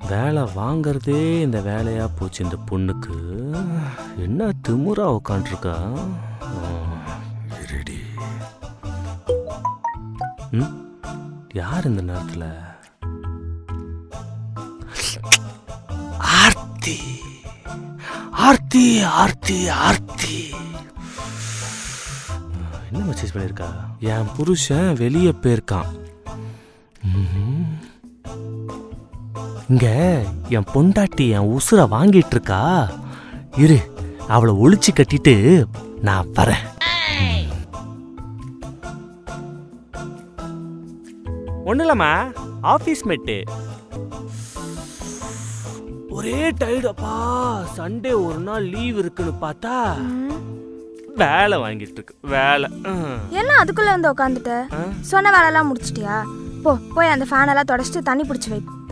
வேலை வாங்கறதே இந்த வேலையா போச்சு இந்த பொண்ணுக்கு. என்ன திமுறா உட்காந்துருக்கா. ரெடி. யார் இந்த நேரத்துல? ஆர்த்தி ஆர்த்தி ஆர்த்தி ஆர்த்தி. என்ன மெசேஜ் பண்ணிருக்கா? என் புருஷன் வெளியே போயிருக்கான். இங்க என் பொண்டாட்டி என் உசுரை வாங்கிட்டு இருக்கா. இரு, அவளை ஒளிச்சு கட்டிட்டு நான் வரேன். ஒன்றும் இல்லம்மா, ஆஃபீஸ் மேட்டு. ஒரே டயர்டப்பா. சண்டே ஒரு நாள் லீவ் இருக்குன்னு பார்த்தா வேலை வாங்கிட்டு இருக்கு. வேலை எல்லாம் அதுக்குள்ள வந்து உட்காந்துட்டு சொன்ன வேலையெல்லாம் முடிச்சிட்டியா? போய் அந்த ஃபேன் எல்லாம் தொடச்சிட்டு தண்ணி பிடிச்சி வை.